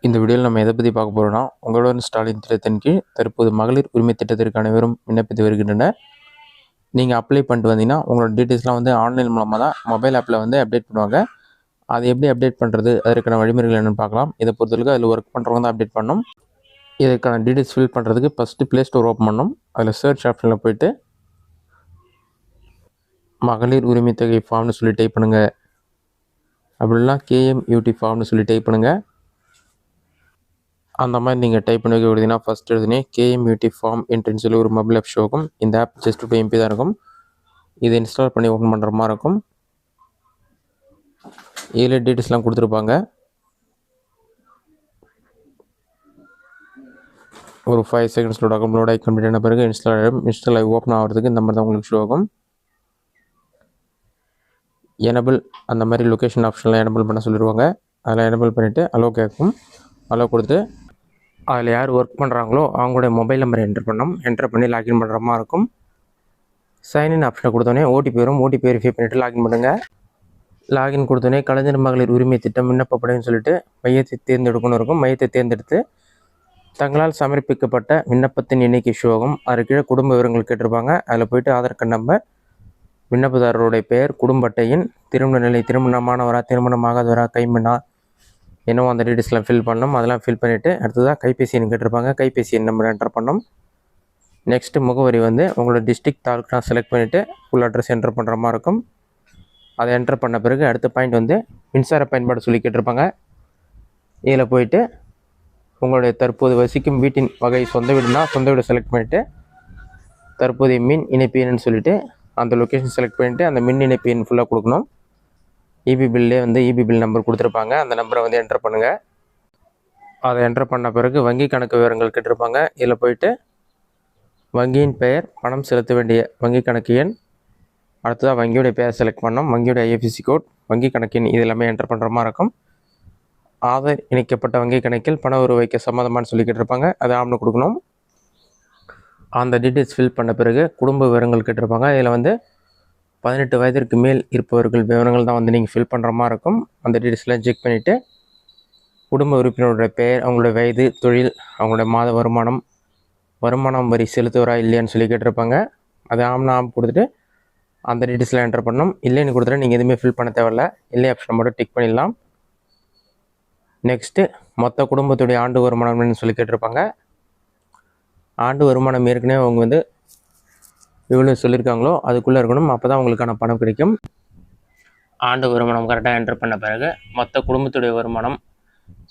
இந்த வீடியோவில் நம்ம எதை பற்றி பார்க்க போகிறோம்னா, உங்களுடன் ஸ்டாலின் திட்டத்தின் கீழ் தற்போது மகளிர் உரிமை திட்டத்திற்கு அனைவரும் விண்ணப்பித்து வருகின்றனர். நீங்கள் அப்ளை பண்ணிட்டு வந்தீங்கன்னா உங்களோட டீட்டெயில்ஸ்லாம் வந்து ஆன்லைன் மூலமாக தான் மொபைல் ஆப்பில் வந்து அப்டேட் பண்ணுவாங்க. அது எப்படி அப்டேட் பண்ணுறது, அதற்கான வழிமுறைகள் என்னென்னு பார்க்கலாம். இதை பொறுத்தவரைக்கும் அதில் ஒர்க் பண்ணுறவங்க தான் அப்டேட் பண்ணணும். இதற்கான டீட்டெயில்ஸ் ஃபில் பண்ணுறதுக்கு ஃபஸ்ட்டு ப்ளே ஸ்டோர் ஓப்பன் பண்ணணும். அதில் சர்ச் ஆப்ஷனில் போய்ட்டு மகளிர் உரிமை தொகை ஃபார்ம்னு சொல்லி டைப் பண்ணுங்கள். அப்படின்னா KMUT ஃபார்ம்னு சொல்லி டைப் பண்ணுங்கள். அந்த மாதிரி நீங்கள் டைப் பண்ணி வைக்கிறீங்கன்னா ஃபஸ்ட் எழுதுனே KMUT ஃபார்ம் என்ட்ரின்னு சொல்லி ஒரு மொபைல் ஆப் ஷோ ஆகும். இந்த ஆப் ஜஸ்ட் 2 MB தான் இருக்கும். இதை இன்ஸ்டால் பண்ணி ஓப்பன் பண்ணுற மாதிரி இருக்கும். இதில் டீட்டெயில்ஸ்லாம் கொடுத்துருப்பாங்க. ஒரு 5 செகண்ட்ஸ் லோட் ஆகி கம்ப்ளீட் ஆன பிறகு இன்ஸ்டால் ஆகி ஓப்பன் ஆகிறதுக்கு இந்த மாதிரி தான் உங்களுக்கு ஷோ ஆகும். எனபிள் அந்த மாதிரி லொக்கேஷன் ஆப்ஷனில் எனபிள் பண்ண சொல்லிடுவாங்க. அதில் எனபிள் பண்ணிவிட்டு அலோ கேட்கும். அலோ கொடுத்து அதில் யார் ஒர்க் பண்ணுறாங்களோ அவங்களுடைய மொபைல் நம்பரை என்டர் பண்ணி லாகின் பண்ணுற மாதிரி இருக்கும். சைன்இன் ஆப்ஷனை கொடுத்தோன்னே OTP வரும். OTP வெரிஃபை பண்ணிவிட்டு லாகின் பண்ணுங்கள். லாகின் கொடுத்தோன்னே கலைஞர் மகளிர் உரிமை திட்டம் விண்ணப்பப்படும் சொல்லிட்டு மையத்தை தேர்ந்தெடுக்கணும் இருக்கும். மையத்தை தேர்ந்தெடுத்து தங்களால் சமர்ப்பிக்கப்பட்ட விண்ணப்பத்தின் எண்ணிக்கை ஷோ ஆகும். அது கீழே குடும்ப விவரங்கள் கேட்டிருப்பாங்க. அதில் போய்ட்டு ஆதார் கார்டு நம்பர், விண்ணப்பதாரருடைய பெயர், குடும்ப அட்டையின், திருமண நிலை, திருமணமானவரா திருமணமாகாதவரா கைமண்ணா என்னவோ அந்த டீட்டெயில்ஸ்லாம் ஃபில் பண்ணணும். அதெல்லாம் ஃபில் பண்ணிவிட்டு அடுத்ததாக கைபேசி எண் கேட்டிருப்பாங்க. கைபேசி எண் நம்பர் என்டர் பண்ணணும். நெக்ஸ்ட்டு முகவரி வந்து உங்களோட டிஸ்ட்ரிக்ட் தாலுக்கா செலக்ட் பண்ணிவிட்டு ஃபுல் அட்ரஸ் என்டர் பண்ணுற மாதிரி இருக்கும். அதை என்டர் பண்ண பிறகு அடுத்த பாயிண்ட் வந்து மின்சார பயன்பாடு சொல்லி கேட்டிருப்பாங்க. இதில் போயிட்டு உங்களுடைய தற்போது வசிக்கும் வீட்டின் வகை சொந்த வீடுனா சொந்த வீடு செலக்ட் பண்ணிவிட்டு தற்போதைய மின் இணைப்பு எண்ணுன்னு சொல்லிவிட்டு அந்த லொக்கேஷன் செலக்ட் பண்ணிவிட்டு அந்த மின் இணைப்பு எண் ஃபுல்லாக கொடுக்கணும். EB பில்லே வந்து EB பில் நம்பர் கொடுத்துருப்பாங்க. அந்த நம்பரை வந்து என்டர் பண்ணுங்கள். அதை என்டர் பண்ண பிறகு வங்கி கணக்கு விவரங்கள் கேட்டிருப்பாங்க. இதில் போயிட்டு வங்கியின் பெயர், பணம் செலுத்த வேண்டிய வங்கி கணக்கு எண், அடுத்ததாக வங்கியோடைய பெயர் செலக்ட் பண்ணோம். வங்கியோடைய IFSC கோட், வங்கி கணக்கு எண் இது எல்லாமே என்டர் பண்ணுற மாதிரி இருக்கும். ஆதார் இணைக்கப்பட்ட வங்கி கணக்கில் பண உறவு வைக்க சம்மதமானு சொல்லி கேட்டிருப்பாங்க. அதை ஆம்னு கொடுக்கணும். அந்த டீட்டெயில்ஸ் ஃபில் பண்ண பிறகு குடும்ப விவரங்கள் கேட்டிருப்பாங்க. இதில் வந்து 18 வயதிற்கு மேல் இருப்பவர்கள் விவரங்கள் தான் வந்து நீங்கள் ஃபில் பண்ணுற மாதிரி இருக்கும். அந்த டீட்டெயில்ஸ்லாம் செக் பண்ணிவிட்டு குடும்ப உறுப்பினருடைய பெயர், அவங்களுடைய வயது, தொழில், அவங்களுடைய மாத வருமானம் வரி செலுத்துவரா இல்லையான்னு சொல்லி கேட்டிருப்பாங்க. அதை ஆம் கொடுத்துட்டு அந்த டீட்டெயில்ஸ்லாம் என்டர் பண்ணணும். இல்லைன்னு கொடுத்துட்டு நீங்கள் எதுவுமே ஃபில் பண்ண தேவையில்ல. இல்லை ஆப்ஷனை மட்டும் டிக் பண்ணிடலாம். நெக்ஸ்ட்டு மொத்த குடும்பத்துடைய ஆண்டு வருமானம்னு சொல்லி கேட்டிருப்பாங்க. ஆண்டு வருமானம் ஏற்கனவே அவங்க வந்து எவ்வளோ சொல்லியிருக்காங்களோ அதுக்குள்ளே இருக்கணும். அப்போ தான் உங்களுக்கான பணம் கிடைக்கும். ஆண்டு வருமானம் கரெக்டாக என்டர் பண்ண பிறகு மொத்த குடும்பத்துடைய வருமானம்,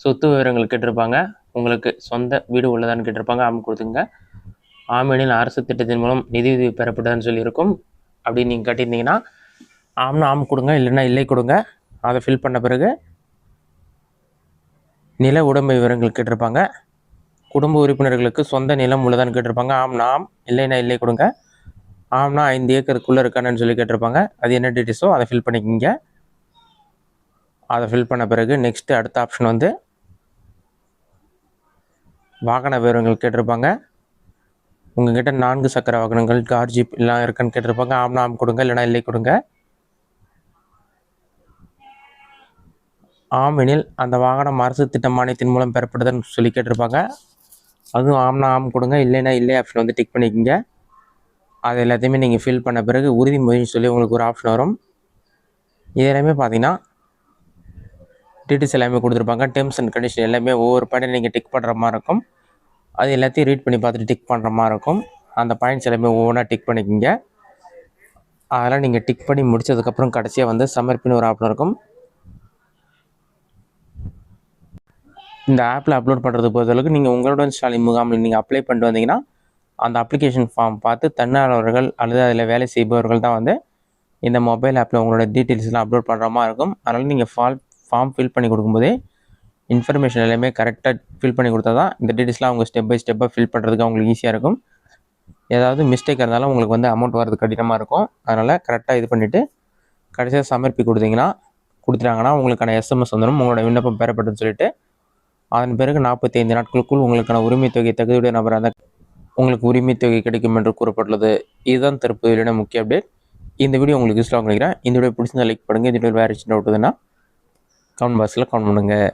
சொத்து விவரங்கள் கேட்டிருப்பாங்க. உங்களுக்கு சொந்த வீடு உள்ளதான்னு கேட்டிருப்பாங்க. ஆம் கொடுத்துங்க. ஆமெனில் அரசு திட்டத்தின் மூலம் நிதியுதவி பெறப்பட்டதுன்னு சொல்லியிருக்கும். அப்படி நீங்கள் கட்டியிருந்தீங்கன்னா ஆம்னா ஆம் கொடுங்க, இல்லைன்னா இல்லை கொடுங்க. அதை ஃபில் பண்ண பிறகு நில உடைமை விவரங்கள் கேட்டிருப்பாங்க. குடும்ப உறுப்பினர்களுக்கு சொந்த நிலம் உள்ளதான்னு கேட்டிருப்பாங்க. ஆம்னா ஆம், இல்லைன்னா இல்லை கொடுங்க. ஆம்னா 5 ஏக்கருக்குள்ளே இருக்கானு சொல்லி கேட்டிருப்பாங்க. அது என்ன டீட்டெயில்ஸோ அதை ஃபில் பண்ணிக்கிங்க. அதை ஃபில் பண்ண பிறகு நெக்ஸ்ட்டு அடுத்த ஆப்ஷன் வந்து வாகன விவரங்கள் கேட்டிருப்பாங்க. உங்கள்கிட்ட 4 சக்கர வாகனங்கள், கார், ஜீப் எல்லாம் இருக்கான்னு கேட்டிருப்பாங்க. ஆம்னா ஆம் கொடுங்க, இல்லைனா இல்லை கொடுங்க. ஆமெனில் அந்த வாகனம் அரசு திட்ட மானியத்தின் மூலம் பெறப்படுதுன்னு சொல்லி கேட்டிருப்பாங்க. அதுவும் ஆம்னா ஆம் கொடுங்க, இல்லைன்னா இல்லை ஆப்ஷன் வந்து டிக் பண்ணிக்கோங்க. அது எல்லாத்தையுமே நீங்கள் ஃபில் பண்ண பிறகு உறுதிமொழின்னு சொல்லி உங்களுக்கு ஒரு ஆப்ஷன் வரும். இது எல்லாமே பார்த்தீங்கன்னா டீட்டெயில்ஸ் எல்லாமே கொடுத்துருப்பாங்க. டேர்ம்ஸ் அண்ட் கண்டிஷன் எல்லாமே ஒவ்வொரு பாயிண்ட் நீங்கள் டிக் பண்ணுற மாதிரி இருக்கும். அது எல்லாத்தையும் ரீட் பண்ணி பார்த்துட்டு டிக் பண்ணுற மாதிரி இருக்கும். அந்த பாயிண்ட்ஸ் எல்லாமே ஒவ்வொன்றா டிக் பண்ணிக்கோங்க. அதெல்லாம் நீங்கள் டிக் பண்ணி முடித்ததுக்கப்புறம் கடைசியாக வந்து சமர்ப்பின்னு ஒரு ஆப்ஷன் இருக்கும். இந்த ஆப்பில் அப்லோட் பண்ணுறது பொறுத்தளவுக்கு நீங்கள் உங்களுடன் ஸ்டாலின் முகாமில் நீங்கள் அப்ளை பண்ணிட்டு வந்தீங்கன்னா அந்த அப்ளிகேஷன் ஃபார்ம் பார்த்து தன்னார்வலர்கள் அல்லது அதில் வேலை செய்பவர்கள் தான் வந்து இந்த மொபைல் ஆப்பில் உங்களோட டீட்டெயில்ஸ்லாம் அப்லோட் பண்ணுற மாதிரி இருக்கும். அதனால் நீங்கள் ஃபார்ம் ஃபில் பண்ணி கொடுக்கும்போதே இன்ஃபர்மேஷன் எல்லாமே கரெக்டாக ஃபில் பண்ணி கொடுத்தா தான் இந்த டீட்டெயில்ஸ்லாம் அவங்க ஸ்டெப் பை ஸ்டெப்பாக ஃபில் பண்ணுறதுக்கு அவங்களுக்கு ஈஸியாக இருக்கும். ஏதாவது மிஸ்டேக் இருந்தாலும் உங்களுக்கு வந்து அமௌண்ட் வரது கடினமாக இருக்கும். அதனால் கரெக்டாக இது பண்ணிவிட்டு கடைசியாக கொடுத்துட்டாங்கன்னா உங்களுக்கான SMS வந்துடும், உங்களோட விண்ணப்பம் பெறப்பட்டுன்னு சொல்லிட்டு. அதன் பிறகு 45 நாட்களுக்குள் உங்களுக்கான உரிமை தொகை தகுதியுடைய நபராக இருந்தால் உங்களுக்கு உரிமை தொகை கிடைக்கும் என்று கூறப்பட்டுள்ளது. இதுதான் தற்போதைய முக்கிய அப்டேட். இந்த வீடியோ உங்களுக்கு யூஸ்ஃபுல்லாக நினைக்கிறேன். இந்த வீடியோ பிடிச்சிருந்தா லைக் பண்ணுங்கள். இந்த வீடியோ வேறு டவுட் இருக்குதுன்னா கமெண்ட் பாக்ஸில் கமெண்ட் பண்ணுங்கள்.